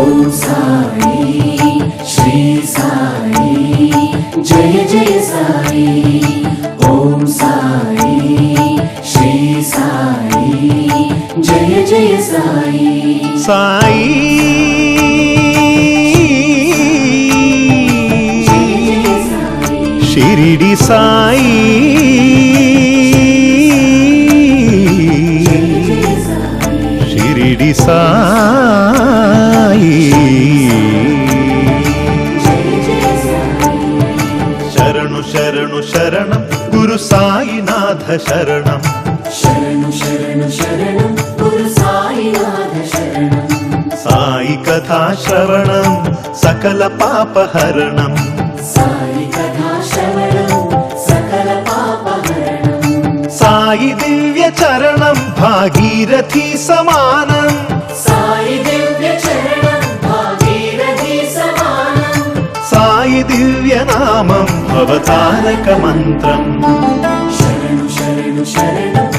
ఓం సాయి శ్రీ సాయి జయ జయ సాయి ఓం సాయి శ్రీ సాయి జయ జయ సాయి సాయి షిరిడి సాయి షిరిడి సాయి శరణు శరణు శరణం గురు సాయినాథ శరణం శరణు శరణు శరణం గురు సాయినాథ శరణం సాయి కథా శ్రవణం సకల పాపహరణం సాయి కథా శ్రవణం సకల పాపహరణం సాయి దివ్య చరణం భాగీరథి సమానం సాయి దివ్య చరణం భాగీరథి సమానం సాయి దివ్య నామం అవతారక మంత్రం శరణు శరణు శరణం